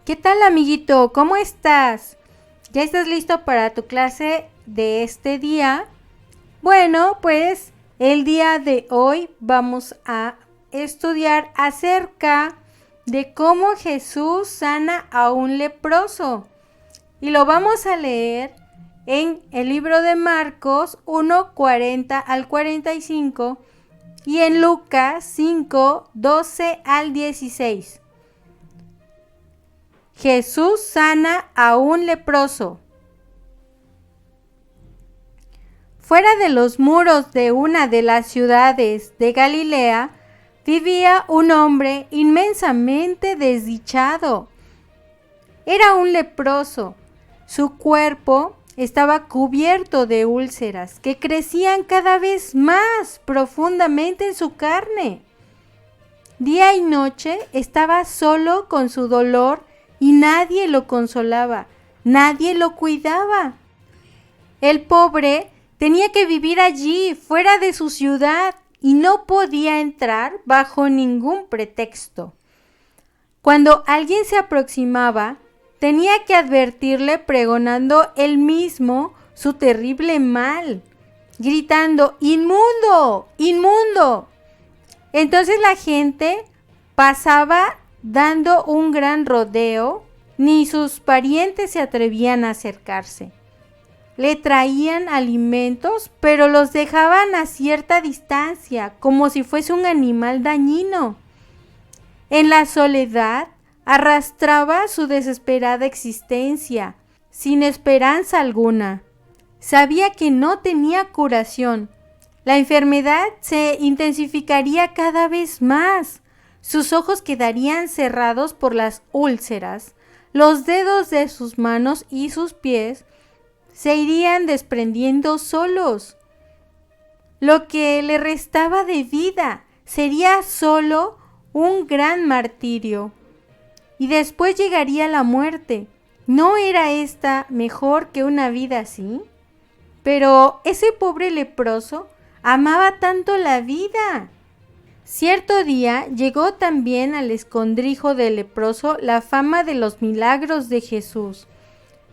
¿Qué tal, amiguito? ¿Cómo estás? ¿Ya estás listo para tu clase de este día? Bueno, pues el día de hoy vamos a estudiar acerca de cómo Jesús sana a un leproso. Y lo vamos a leer en el libro de Marcos 1:40 al 45 y en Lucas 5:12 al 16. Jesús sana a un leproso. Fuera de los muros de una de las ciudades de Galilea, vivía un hombre inmensamente desdichado. Era un leproso. Su cuerpo estaba cubierto de úlceras que crecían cada vez más profundamente en su carne. Día y noche estaba solo con su dolor y nadie lo consolaba, nadie lo cuidaba. El pobre tenía que vivir allí, fuera de su ciudad, y no podía entrar bajo ningún pretexto. Cuando alguien se aproximaba, tenía que advertirle pregonando él mismo su terrible mal, gritando: ¡Inmundo! ¡Inmundo! Entonces la gente pasaba dando un gran rodeo, ni sus parientes se atrevían a acercarse. Le traían alimentos, pero los dejaban a cierta distancia, como si fuese un animal dañino. En la soledad, arrastraba su desesperada existencia, sin esperanza alguna. Sabía que no tenía curación. La enfermedad se intensificaría cada vez más. Sus ojos quedarían cerrados por las úlceras. Los dedos de sus manos y sus pies se irían desprendiendo solos. Lo que le restaba de vida sería solo un gran martirio. Y después llegaría la muerte. ¿No era esta mejor que una vida así? Pero ese pobre leproso amaba tanto la vida. Cierto día llegó también al escondrijo del leproso la fama de los milagros de Jesús.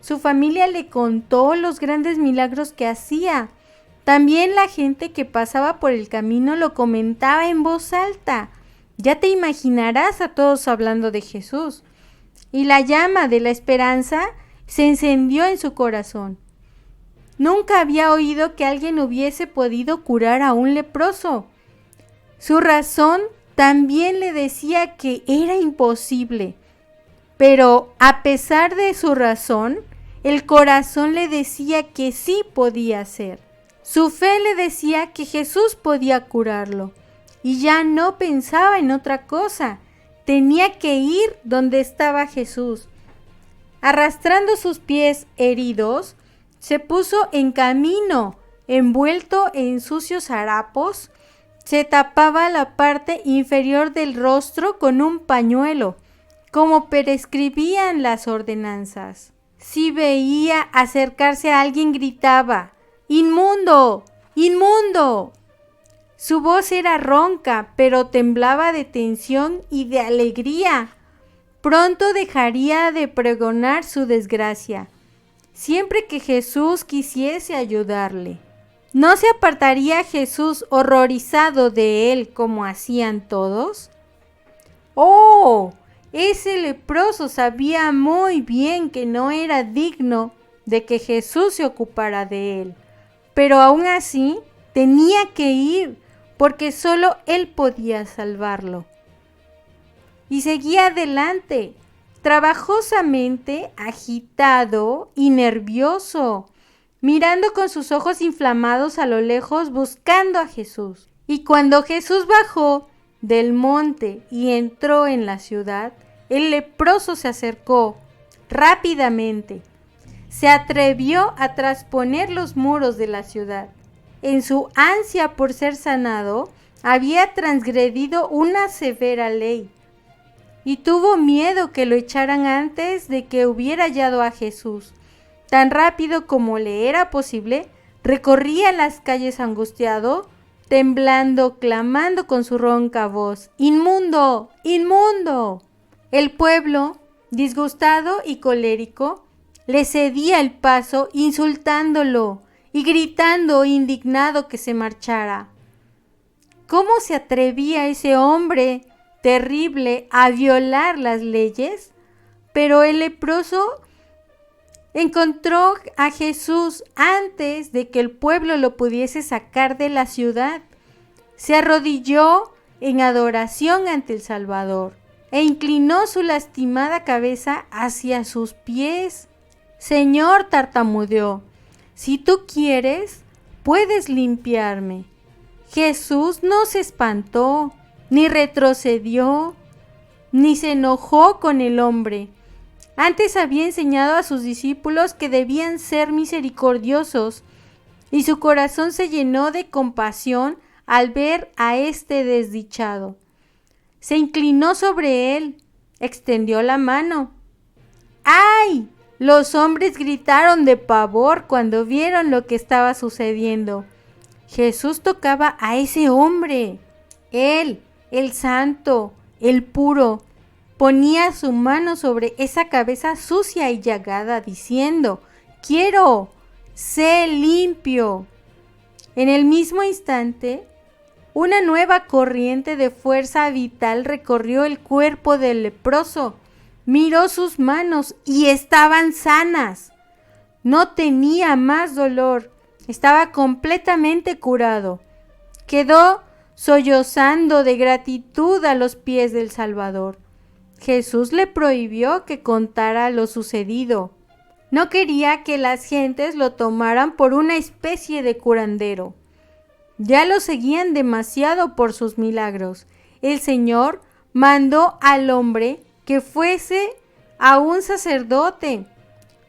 Su familia le contó los grandes milagros que hacía. También la gente que pasaba por el camino lo comentaba en voz alta. Ya te imaginarás a todos hablando de Jesús. Y la llama de la esperanza se encendió en su corazón. Nunca había oído que alguien hubiese podido curar a un leproso. Su razón también le decía que era imposible, pero a pesar de su razón, el corazón le decía que sí podía ser. Su fe le decía que Jesús podía curarlo y ya no pensaba en otra cosa. Tenía que ir donde estaba Jesús. Arrastrando sus pies heridos, se puso en camino, envuelto en sucios harapos. Se tapaba la parte inferior del rostro con un pañuelo, como prescribían las ordenanzas. Si veía acercarse a alguien, gritaba: ¡Inmundo! ¡Inmundo! Su voz era ronca, pero temblaba de tensión y de alegría. Pronto dejaría de pregonar su desgracia, siempre que Jesús quisiese ayudarle. ¿No se apartaría Jesús horrorizado de él como hacían todos? ¡Oh! Ese leproso sabía muy bien que no era digno de que Jesús se ocupara de él, pero aún así tenía que ir porque solo él podía salvarlo. Y seguía adelante, trabajosamente, agitado y nervioso, mirando con sus ojos inflamados a lo lejos, buscando a Jesús. Y cuando Jesús bajó del monte y entró en la ciudad, el leproso se acercó rápidamente. Se atrevió a trasponer los muros de la ciudad. En su ansia por ser sanado, había transgredido una severa ley y tuvo miedo que lo echaran antes de que hubiera hallado a Jesús. Tan rápido como le era posible, recorría las calles angustiado, temblando, clamando con su ronca voz: ¡Inmundo! ¡Inmundo! El pueblo disgustado y colérico, le cedía el paso insultándolo y gritando indignado que se marchara. ¿Cómo se atrevía ese hombre terrible a violar las leyes? Pero el leproso encontró a Jesús antes de que el pueblo lo pudiese sacar de la ciudad. Se arrodilló en adoración ante el Salvador e inclinó su lastimada cabeza hacia sus pies. Señor, tartamudeó, si tú quieres, puedes limpiarme. Jesús no se espantó, ni retrocedió, ni se enojó con el hombre. Antes había enseñado a sus discípulos que debían ser misericordiosos, y su corazón se llenó de compasión al ver a este desdichado. Se inclinó sobre él, extendió la mano. ¡Ay! Los hombres gritaron de pavor cuando vieron lo que estaba sucediendo. Jesús tocaba a ese hombre. Él, el santo, el puro, ponía su mano sobre esa cabeza sucia y llagada, diciendo: «Quiero, sé limpio». En el mismo instante, una nueva corriente de fuerza vital recorrió el cuerpo del leproso. Miró sus manos y estaban sanas. No tenía más dolor. Estaba completamente curado. Quedó sollozando de gratitud a los pies del Salvador. Jesús le prohibió que contara lo sucedido. No quería que las gentes lo tomaran por una especie de curandero. Ya lo seguían demasiado por sus milagros. El Señor mandó al hombre que fuese a un sacerdote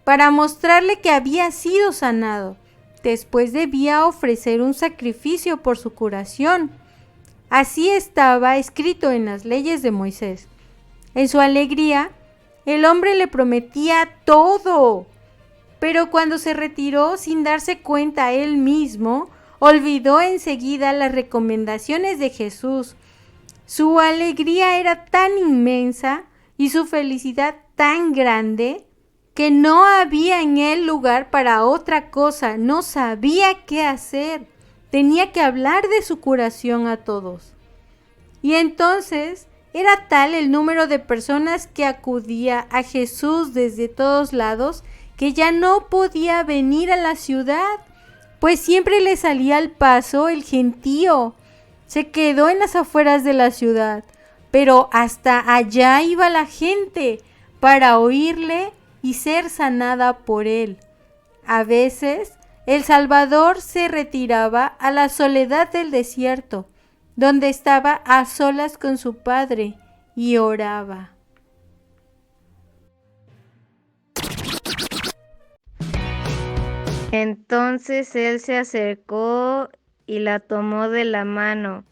para mostrarle que había sido sanado. Después debía ofrecer un sacrificio por su curación. Así estaba escrito en las leyes de Moisés. En su alegría, el hombre le prometía todo, pero cuando se retiró sin darse cuenta él mismo, olvidó enseguida las recomendaciones de Jesús. Su alegría era tan inmensa y su felicidad tan grande que no había en él lugar para otra cosa. No sabía qué hacer. Tenía que hablar de su curación a todos. Y entonces era tal el número de personas que acudía a Jesús desde todos lados que ya no podía venir a la ciudad, pues siempre le salía al paso el gentío. Se quedó en las afueras de la ciudad, pero hasta allá iba la gente para oírle y ser sanada por él. A veces el Salvador se retiraba a la soledad del desierto, donde estaba a solas con su Padre y oraba. Entonces él se acercó y la tomó de la mano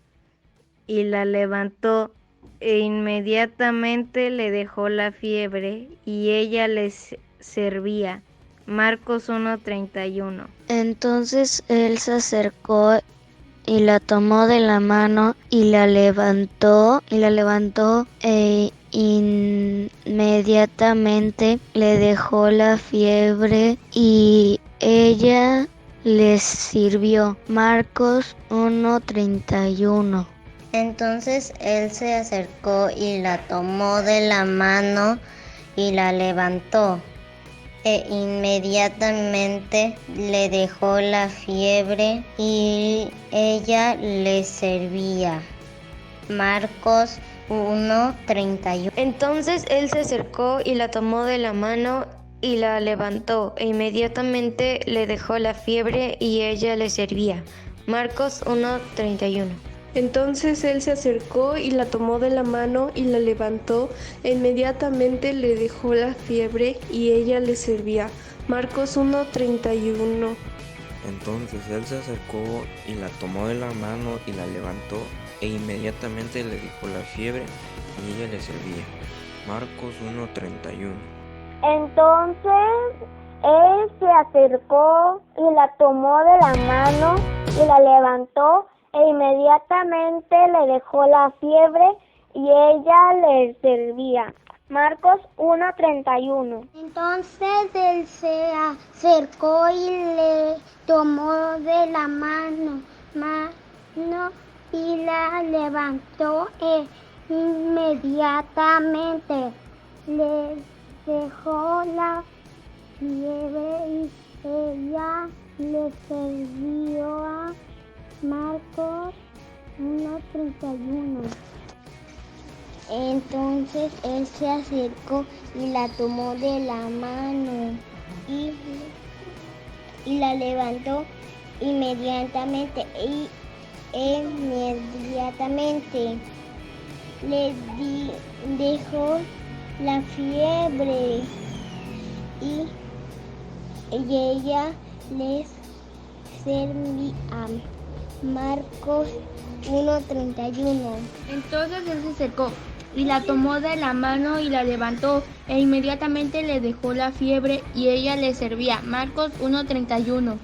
y la levantó, e inmediatamente le dejó la fiebre y ella les servía. Marcos 1:31. Entonces él se acercó y la tomó de la mano y la levantó, e inmediatamente le dejó la fiebre y ella les sirvió. Marcos 1:31. Entonces él se acercó y la tomó de la mano y la levantó, e inmediatamente le dejó la fiebre y ella le servía. Marcos 1:31. Entonces él se acercó y la tomó de la mano y la levantó, e inmediatamente le dejó la fiebre y ella le servía. Marcos 1:31. Entonces él se acercó y la tomó de la mano y la levantó, e inmediatamente le dejó la fiebre y ella le servía. Marcos 1:31. Entonces él se acercó y la tomó de la mano y la levantó, e inmediatamente le dejó la fiebre y ella le servía. Marcos 1:31. Entonces él se acercó y la tomó de la mano y la levantó, e inmediatamente le dejó la fiebre y ella le servía. Marcos 1:31. Entonces él se acercó y le tomó de la mano y la levantó e inmediatamente le dejó la fiebre y ella le servía. Marcos 1:31. Entonces él se acercó y la tomó de la mano y la levantó inmediatamente le dejó la fiebre y ella les servía. Marcos 1:31. Entonces él se acercó y la tomó de la mano y la levantó e inmediatamente le dejó la fiebre y ella le servía. Marcos 1:31.